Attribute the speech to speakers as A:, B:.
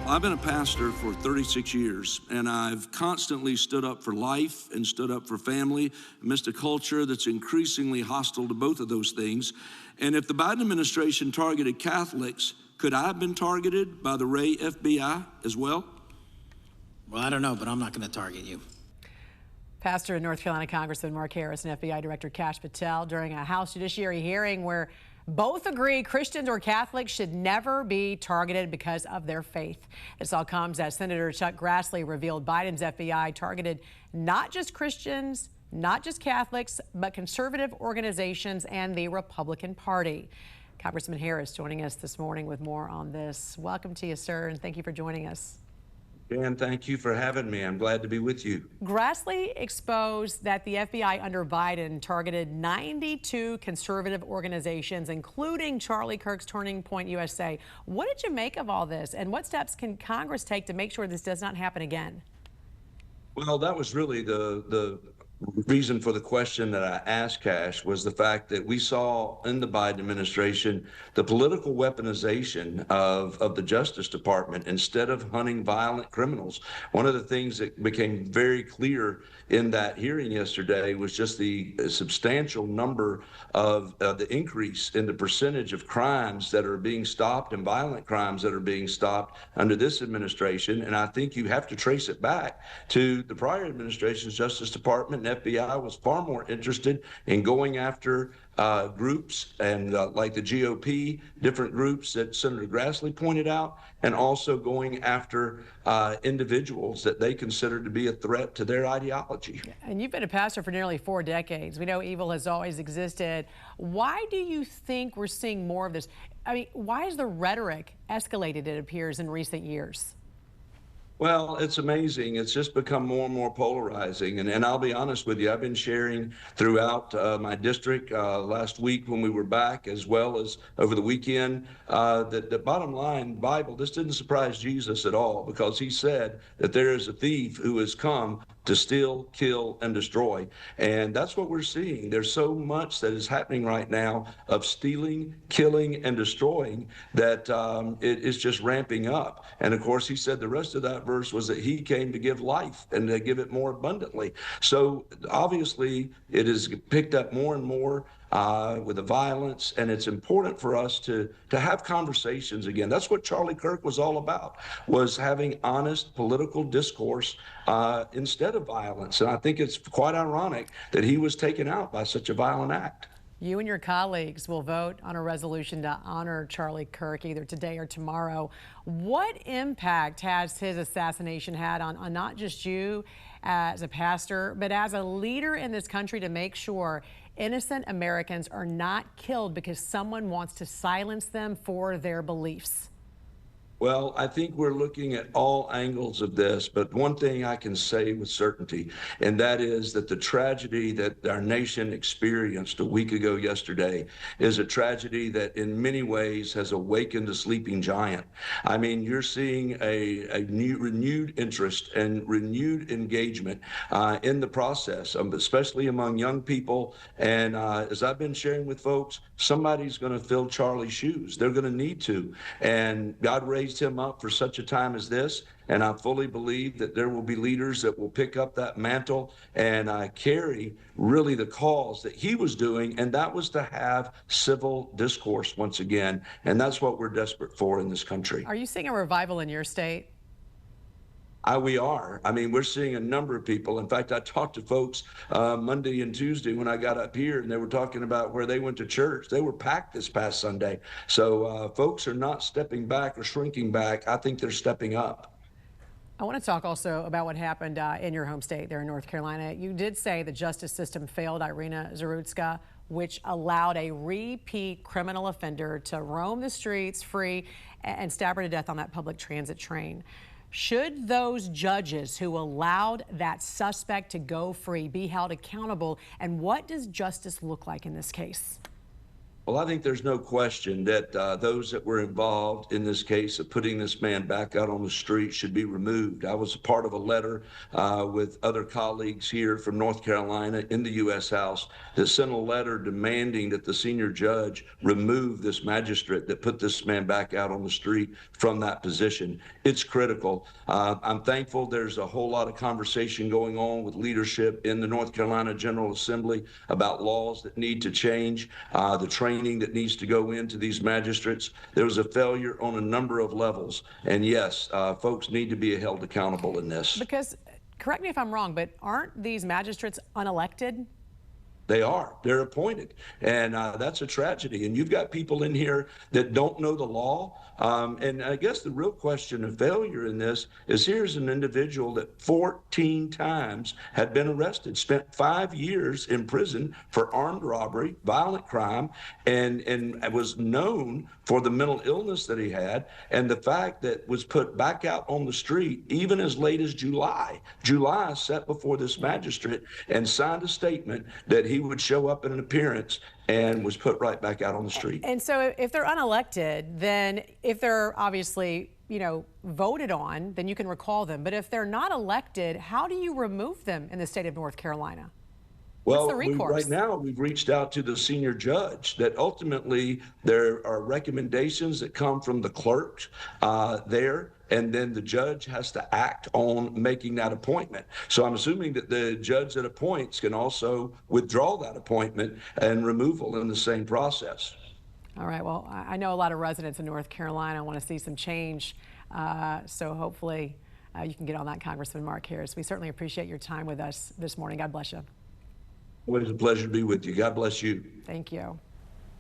A: I've been a pastor for 36 years, and I've constantly stood up for life and stood up for family amidst a culture that's increasingly hostile to both of those things. And if the Biden administration targeted Catholics, could I have been targeted by the Ray FBI as well?
B: Well, I don't know, but I'm not going to target you.
C: Pastor and North Carolina Congressman Mark Harris and FBI Director Kash Patel during a House Judiciary hearing where both agree Christians or Catholics should never be targeted because of their faith. This all comes as Senator Chuck Grassley revealed Biden's FBI targeted not just Christians, not just Catholics, but conservative organizations and the Republican Party. Congressman Harris joining us this morning with more on this. Welcome to you, sir, and thank you for joining us.
A: Dan, thank you for having me. I'm glad to be with you.
C: Grassley exposed that the FBI under Biden targeted 92 conservative organizations, including Charlie Kirk's Turning Point USA. What did you make of all this, and what steps can Congress take to make sure this does not happen again?
A: Well, that was really the reason for the question that I asked Kash, was the fact that we saw in the Biden administration the political weaponization of the Justice Department instead of hunting violent criminals. One of the things that became very clear in that hearing yesterday was just the substantial number of the increase in the percentage of crimes that are being stopped and violent crimes that are being stopped under this administration. And I think you have to trace it back to the prior administration's Justice Department. FBI was far more interested in going after groups and like the GOP, different groups that Senator Grassley pointed out, and also going after individuals that they considered to be a threat to their ideology.
C: And you've been a pastor for nearly 4 decades. We know evil has always existed. Why do you think we're seeing more of this? I mean, why has the rhetoric escalated, it appears, in recent years?
A: Well, it's amazing. It's just become more and more polarizing. And I'll be honest with you, I've been sharing throughout my district last week when we were back, as well as over the weekend, that the bottom line, Bible, this didn't surprise Jesus at all, because he said that there is a thief who has come to steal, kill, and destroy. And that's what we're seeing. There's so much that is happening right now of stealing, killing, and destroying that it is just ramping up. And of course, he said the rest of that verse was that he came to give life and to give it more abundantly. So obviously, it has picked up more and more with the violence, and it's important for us to have conversations again. That's what Charlie Kirk was all about, was having honest political discourse instead of violence. And I think it's quite ironic that he was taken out by such a violent act.
C: You and your colleagues will vote on a resolution to honor Charlie Kirk either today or tomorrow. What impact has his assassination had on not just you as a pastor, but as a leader in this country to make sure innocent Americans are not killed because someone wants to silence them for their beliefs?
A: Well, I think we're looking at all angles of this, but one thing I can say with certainty, and that is that the tragedy that our nation experienced a week ago yesterday is a tragedy that in many ways has awakened a sleeping giant. I mean, you're seeing a renewed interest and renewed engagement in the process, especially among young people. And as I've been sharing with folks, somebody's going to fill Charlie's shoes. They're going to need to. And God raised him up for such a time as this, and I fully believe that there will be leaders that will pick up that mantle and carry really the cause that he was doing, and that was to have civil discourse once again, and that's what we're desperate for in this country.
C: Are you seeing a revival in your state?
A: We are. I mean, we're seeing a number of people. In fact, I talked to folks Monday and Tuesday when I got up here, and they were talking about where they went to church. They were packed this past Sunday. So folks are not stepping back or shrinking back. I think they're stepping up.
C: I want to talk also about what happened in your home state there in North Carolina. You did say the justice system failed Irina Zarutska, which allowed a repeat criminal offender to roam the streets free and stab her to death on that public transit train. Should those judges who allowed that suspect to go free be held accountable? And what does justice look like in this case?
A: Well, I think there's no question that those that were involved in this case of putting this man back out on the street should be removed. I was a part of a letter with other colleagues here from North Carolina in the U.S. House that sent a letter demanding that the senior judge remove this magistrate that put this man back out on the street from that position. It's critical. I'm thankful there's a whole lot of conversation going on with leadership in the North Carolina General Assembly about laws that need to change, the training that needs to go into these magistrates. There was a failure on a number of levels. And yes, folks need to be held accountable in this.
C: Because, correct me if I'm wrong, but aren't these magistrates unelected?
A: They are. They're appointed. And that's a tragedy. And you've got people in here that don't know the law. And I guess the real question of failure in this is here's an individual that 14 times had been arrested, spent 5 years in prison for armed robbery, violent crime, and was known for the mental illness that he had. And the fact that was put back out on the street even as late as July. July sat before this magistrate and signed a statement that he would show up in an appearance and was put right back out on the street.
C: And so if they're unelected, then if they're obviously, voted on, then you can recall them. But if they're not elected, how do you remove them in the state of North Carolina?
A: Well, right now we've reached out to the senior judge that ultimately there are recommendations that come from the clerks there, and then the judge has to act on making that appointment. So I'm assuming that the judge that appoints can also withdraw that appointment and removal in the same process.
C: All right. Well, I know a lot of residents in North Carolina want to see some change. So hopefully you can get on that, Congressman Mark Harris. We certainly appreciate your time with us this morning. God bless you.
A: Well, it's a pleasure to be with you. God bless you.
C: Thank you.